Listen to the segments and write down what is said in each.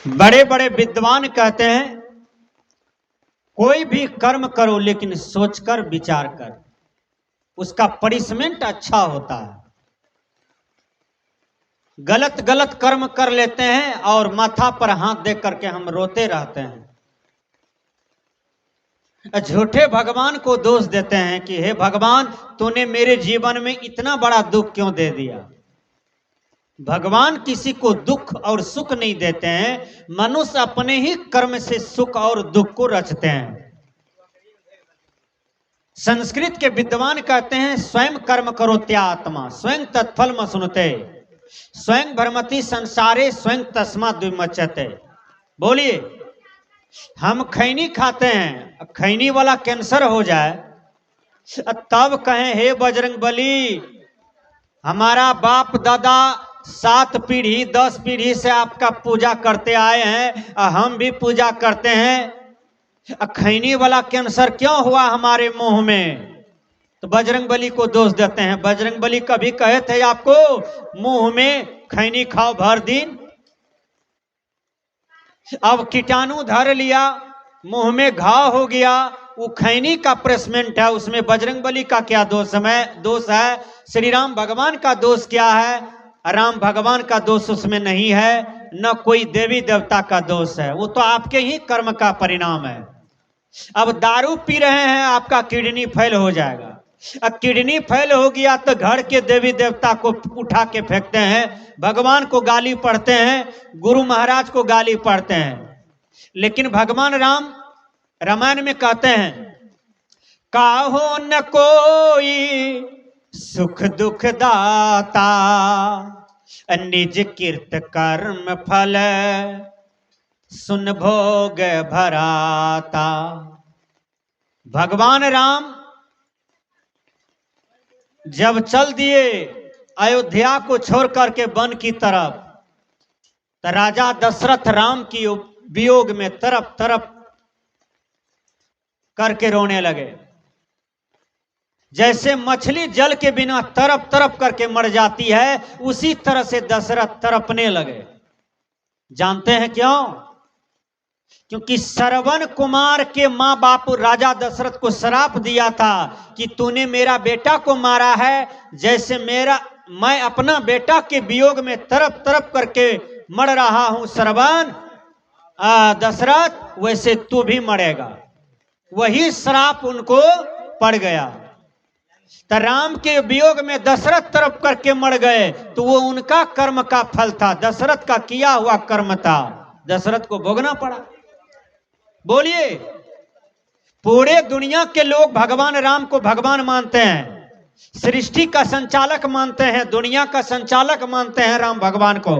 बड़े बड़े विद्वान कहते हैं कोई भी कर्म करो लेकिन सोचकर विचार कर, उसका पनिशमेंट अच्छा होता है। गलत गलत कर्म कर लेते हैं और माथा पर हाथ दे करके हम रोते रहते हैं। झूठे भगवान को दोष देते हैं कि हे भगवान, तूने मेरे जीवन में इतना बड़ा दुख क्यों दे दिया। भगवान किसी को दुख और सुख नहीं देते हैं, मनुष्य अपने ही कर्म से सुख और दुख को रचते हैं। संस्कृत के विद्वान कहते हैं स्वयं कर्म करो त्यात्मा स्वयं तत्फल म सुनते, स्वयं भ्रमति संसारे स्वयं तस्मात् विमुच्यते। बोलिए, हम खैनी खाते हैं, खैनी वाला कैंसर हो जाए तब कहें हे बजरंग बली, हमारा बाप दादा 7 पीढ़ी 10 पीढ़ी से आपका पूजा करते आए हैं, हम भी पूजा करते हैं, खैनी वाला कैंसर क्यों हुआ हमारे मुंह में। तो बजरंग बली को दोष देते हैं। बजरंग बली कभी कहे थे आपको मुंह में खैनी खाओ भर दिन? अब कीटाणु धर लिया, मुंह में घाव हो गया, वो खैनी का प्रेसमेंट है, उसमें बजरंग बली का क्या दोष है? श्री राम भगवान का दोष क्या है? राम भगवान का दोष उसमें नहीं है, न कोई देवी देवता का दोष है, वो तो आपके ही कर्म का परिणाम है। अब दारू पी रहे हैं, आपका किडनी फेल हो जाएगा। अब किडनी फेल हो गया तो घर के देवी देवता को उठा के फेंकते हैं, भगवान को गाली पढ़ते हैं, गुरु महाराज को गाली पढ़ते हैं। लेकिन भगवान राम रामायण में कहते हैं काहो न कोई सुख दुख दाता, निज कीर्त कर्म फल सुन भोग भराता। भगवान राम जब चल दिए अयोध्या को छोड़ करके वन की तरफ, तो राजा दशरथ राम की वियोग में तरफ तरफ करके रोने लगे। जैसे मछली जल के बिना तरफ तरफ करके मर जाती है, उसी तरह से दशरथ तड़पने लगे। जानते हैं क्यों? क्योंकि श्रवण कुमार के मां बाप राजा दशरथ को श्राप दिया था कि तूने मेरा बेटा को मारा है, जैसे मैं अपना बेटा के वियोग में तरफ तरफ करके मर रहा हूं श्रवण दशरथ, वैसे तू भी मरेगा। वही श्राप उनको पड़ गया। तो राम के वियोग में दशरथ तरफ करके मर गए, तो वो उनका कर्म का फल था, दशरथ का किया हुआ कर्म था, दशरथ को भोगना पड़ा। बोलिए, पूरे दुनिया के लोग भगवान राम को भगवान मानते हैं, सृष्टि का संचालक मानते हैं, दुनिया का संचालक मानते हैं राम भगवान को,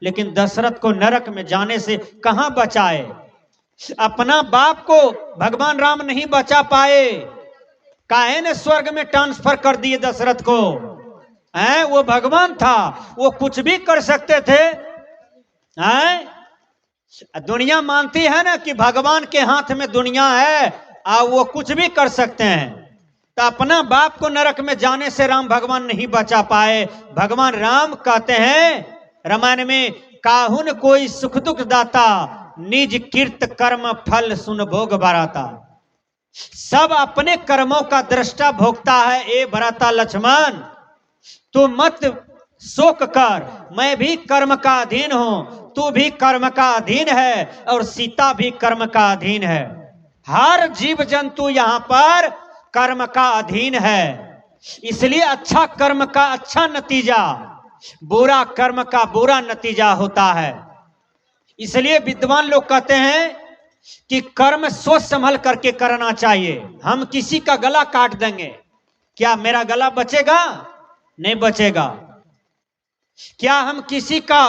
लेकिन दशरथ को नरक में जाने से कहां बचाए? अपना बाप को भगवान राम नहीं बचा पाए, काहे ने स्वर्ग में ट्रांसफर कर दिए दशरथ को? वो भगवान था, वो कुछ भी कर सकते थे। दुनिया मानती है ना कि भगवान के हाथ में दुनिया है, वो कुछ भी कर सकते हैं। तो अपना बाप को नरक में जाने से राम भगवान नहीं बचा पाए। भगवान राम कहते हैं रामायण में काहुन कोई सुख दुख दाता, निज कीर्त कर्म फल सुन भोग भराता। सब अपने कर्मों का दृष्टा भोगता है। ए भरता लक्ष्मण, तू मत शोक कर, मैं भी कर्म का अधीन हूं, तू भी कर्म का अधीन है, और सीता भी कर्म का अधीन है। हर जीव जंतु यहां पर कर्म का अधीन है। इसलिए अच्छा कर्म का अच्छा नतीजा, बुरा कर्म का बुरा नतीजा होता है। इसलिए विद्वान लोग कहते हैं कि कर्म सोच संभल करके करना चाहिए। हम किसी का गला काट देंगे, क्या मेरा गला बचेगा? नहीं बचेगा। क्या हम किसी का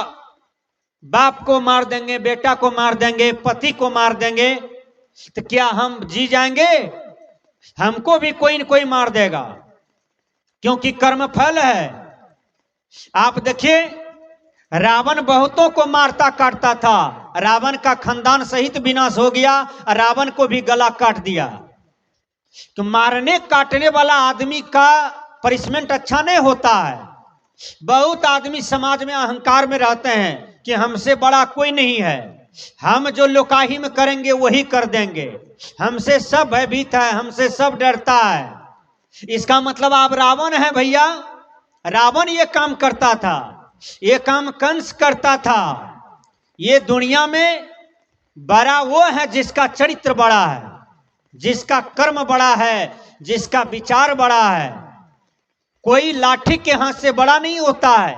बाप को मार देंगे, बेटा को मार देंगे, पति को मार देंगे, तो क्या हम जी जाएंगे? हमको भी कोई न कोई मार देगा, क्योंकि कर्म फल है। आप देखिए, रावण बहुतों को मारता काटता था, रावण का खानदान सहित विनाश हो गया, रावण को भी गला काट दिया। तो मारने काटने वाला आदमी का पनिशमेंट अच्छा नहीं होता है। बहुत आदमी समाज में अहंकार में रहते हैं कि हमसे बड़ा कोई नहीं है, हम जो लोकाही में करेंगे वही कर देंगे, हमसे सब भयभीत है, हमसे सब डरता है। इसका मतलब आप रावण है भैया। रावण ये काम करता था, ये काम कंस करता था। ये दुनिया में बड़ा वो है जिसका चरित्र बड़ा है, जिसका कर्म बड़ा है, जिसका विचार बड़ा है। कोई लाठी के हाथ से बड़ा नहीं होता है,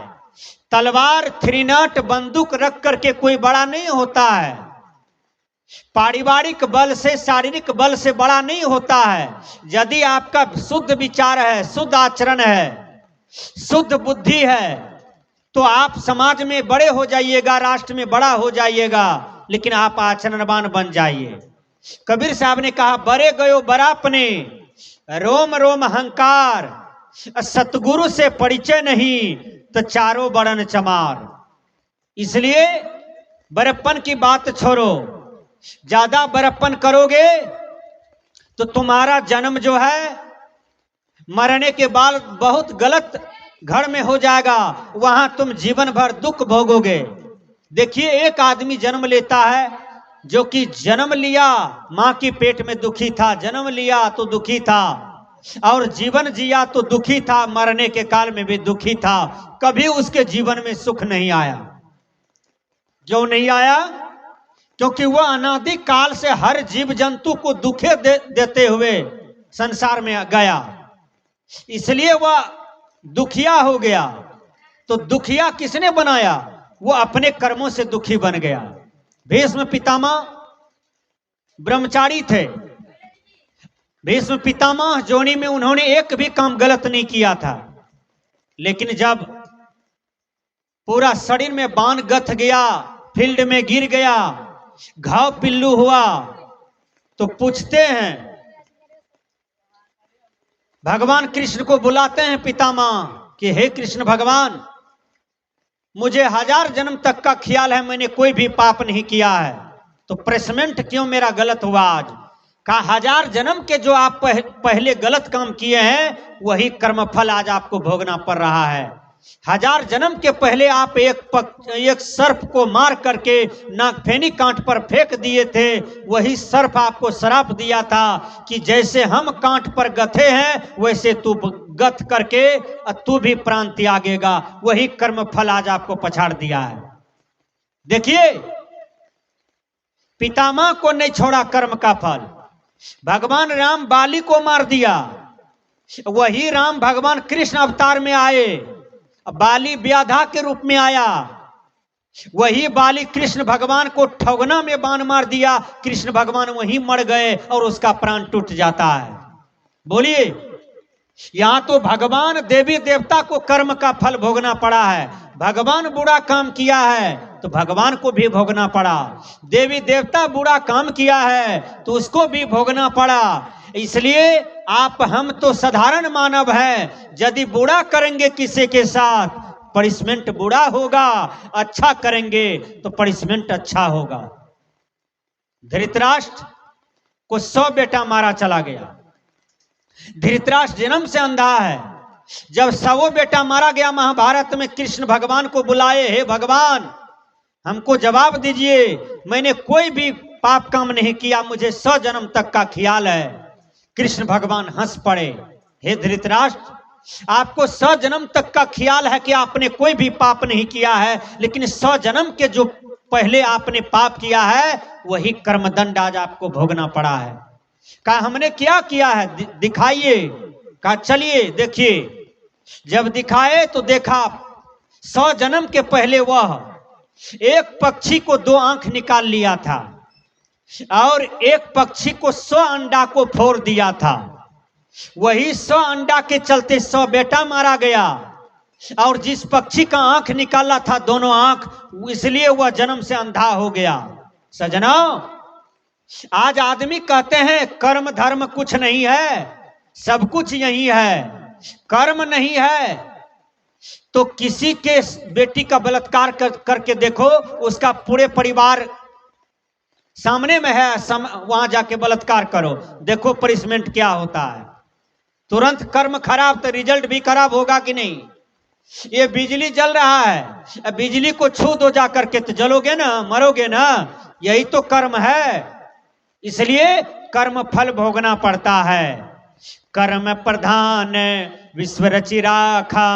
तलवार थ्रीनट बंदूक रख करके कोई बड़ा नहीं होता है, पारिवारिक बल से शारीरिक बल से बड़ा नहीं होता है। यदि आपका शुद्ध विचार है, शुद्ध आचरण है, शुद्ध बुद्धि है, तो आप समाज में बड़े हो जाइएगा, राष्ट्र में बड़ा हो जाइएगा, लेकिन आप आचरणवान बन जाइए। कबीर साहब ने कहा, बड़े गयो बड़ापने, रोम रोम अहंकार, सतगुरु से परिचय नहीं तो चारों बड़न चमार। इसलिए बड़प्पन की बात छोड़ो, ज्यादा बड़प्पन करोगे तो तुम्हारा जन्म जो है मरने के बाद बहुत गलत घर में हो जाएगा, वहां तुम जीवन भर दुख भोगोगे। देखिए, एक आदमी जन्म लेता है जो कि जन्म लिया मां की पेट में दुखी था, जन्म लिया तो दुखी था, और जीवन जिया तो दुखी था, मरने के काल में भी दुखी था। कभी उसके जीवन में सुख नहीं आया। क्यों नहीं आया? क्योंकि वह अनादि काल से हर जीव जंतु को दुखे देते हुए संसार में गया, इसलिए वह दुखिया हो गया। तो दुखिया किसने बनाया? वो अपने कर्मों से दुखी बन गया। भीष्म पितामह ब्रह्मचारी थे। भीष्म पितामह जोनी में उन्होंने एक भी काम गलत नहीं किया था, लेकिन जब पूरा शरीर में बाण गथ गया, फील्ड में गिर गया, घाव पिल्लू हुआ, तो पूछते हैं, भगवान कृष्ण को बुलाते हैं पितामह कि हे कृष्ण भगवान, मुझे 1000 जन्म तक का ख्याल है मैंने कोई भी पाप नहीं किया है, तो प्रेसमेंट क्यों मेरा गलत हुआ आज? कहा 1000 जन्म के जो आप पहले गलत काम किए हैं वही कर्मफल आज आपको भोगना पड़ रहा है। 1000 जन्म के पहले आप एक सर्प को मार करके नागफेनी कांट पर फेंक दिए थे, वही सर्प आपको श्राप दिया था कि जैसे हम कांट पर गथे हैं वैसे तू गथ करके तू भी प्राण त्यागेगा। वही कर्म फल आज आपको पछाड़ दिया है। देखिए, पितामह को नहीं छोड़ा कर्म का फल। भगवान राम बाली को मार दिया, वही राम भगवान कृष्ण अवतार में आए, बाली व्याधा के रूप में आया, वही बाली कृष्ण भगवान को ठगना में बाण मार दिया, कृष्ण भगवान वहीं मर गए और उसका प्राण टूट जाता है। बोलिए, यहां तो भगवान देवी देवता को कर्म का फल भोगना पड़ा है। भगवान बुरा काम किया है तो भगवान को भी भोगना पड़ा, देवी देवता बुरा काम किया है तो उसको भी भोगना पड़ा। इसलिए आप हम तो साधारण मानव हैं, यदि बुरा करेंगे किसी के साथ पनिशमेंट बुरा होगा, अच्छा करेंगे तो पनिशमेंट अच्छा होगा। धृतराष्ट्र को 100 बेटा मारा चला गया। धृतराष्ट्र जन्म से अंधा है। जब 100 बेटा मारा गया, महाभारत में कृष्ण भगवान को बुलाए, हे भगवान हमको जवाब दीजिए, मैंने कोई भी पाप काम नहीं किया, मुझे 100 जन्म तक का ख्याल है। कृष्ण भगवान हंस पड़े, हे धृतराष्ट्र, आपको 100 जन्म तक का ख्याल है कि आपने कोई भी पाप नहीं किया है, लेकिन 100 जन्म के जो पहले आपने पाप किया है वही कर्मदंड आज आपको भोगना पड़ा है। कहा हमने क्या किया है, दिखाइए। कहा चलिए देखिए। जब दिखाए तो देखा 100 जन्म के पहले वह एक पक्षी को 2 आंख निकाल लिया था और एक पक्षी को 100 अंडा को फोड़ दिया था। वही 100 अंडा के चलते 100 बेटा मारा गया, और जिस पक्षी का आंख निकाला था दोनों आंख, इसलिए वह जन्म से अंधा हो गया। सजनों, आज आदमी कहते हैं कर्म धर्म कुछ नहीं है, सब कुछ यही है। कर्म नहीं है तो किसी के बेटी का बलात्कार करके देखो, उसका पूरे परिवार सामने में है, वहां जाके बलात्कार करो, देखो पनिशमेंट क्या होता है। तुरंत कर्म खराब तो रिजल्ट भी खराब होगा कि नहीं? ये बिजली जल रहा है, अब बिजली को छू दो जा करके तो जलोगे ना, मरोगे ना। यही तो कर्म है, इसलिए कर्म फल भोगना पड़ता है। कर्म प्रधान विश्व रचि राखा,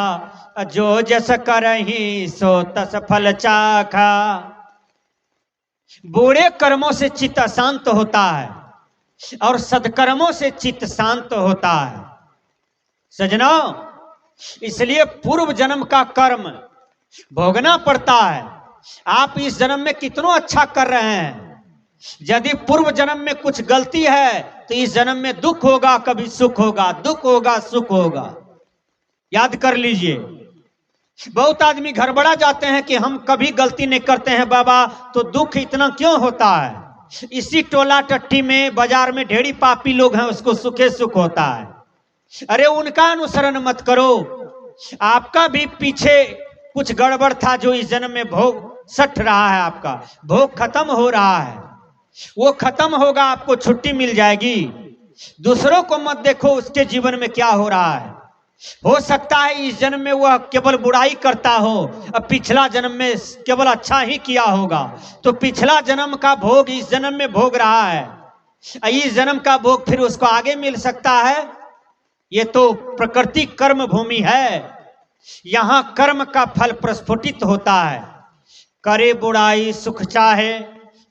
जो जस करहि सो तस फल चाखा। बुरे कर्मों से चित्त अशांत होता है और सदकर्मों से चित्त शांत होता है। सजनों, इसलिए पूर्व जन्म का कर्म भोगना पड़ता है। आप इस जन्म में कितना अच्छा कर रहे हैं, यदि पूर्व जन्म में कुछ गलती है तो इस जन्म में दुख होगा, कभी सुख होगा, दुख होगा सुख होगा। याद कर लीजिए, बहुत आदमी गड़बड़ा जाते हैं कि हम कभी गलती नहीं करते हैं बाबा, तो दुख इतना क्यों होता है। इसी टोला टट्टी में बाजार में ढेरी पापी लोग हैं, उसको सुखे सुख होता है। अरे उनका अनुसरण मत करो, आपका भी पीछे कुछ गड़बड़ था जो इस जन्म में भोग सट रहा है, आपका भोग खत्म हो रहा है, वो खत्म होगा, आपको छुट्टी मिल जाएगी। दूसरों को मत देखो उसके जीवन में क्या हो रहा है। हो सकता है इस जन्म में वह केवल बुराई करता हो, अब पिछला जन्म में केवल अच्छा ही किया होगा, तो पिछला जन्म का भोग इस जन्म में भोग रहा है, इस जन्म का भोग फिर उसको आगे मिल सकता है। ये तो प्रकृति कर्म भूमि है, यहां कर्म का फल प्रस्फुटित होता है। करे बुराई सुख चाहे,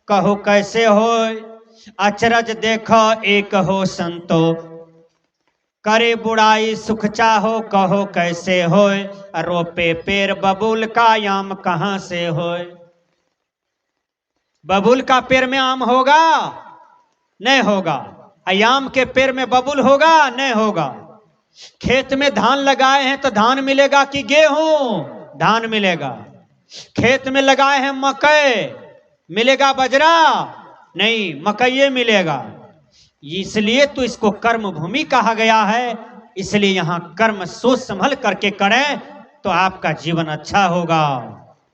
कहो कैसे होय, अचरज देखो एक हो संतो। करे बुराई सुख चाहो, कहो कैसे होय, रोपे पेड़ बबूल का आम कहां से होय। बबूल का पेड़ में आम होगा? नहीं होगा। आम के पेड़ में बबूल होगा? नहीं होगा। खेत में धान लगाए हैं तो धान मिलेगा कि गेहूं? धान मिलेगा। खेत में लगाए हैं मकई, मिलेगा बजरा? नहीं, मकई मिलेगा। इसलिए तो इसको कर्म भूमि कहा गया है। इसलिए यहां कर्म सोच संभल करके करें तो आपका जीवन अच्छा होगा।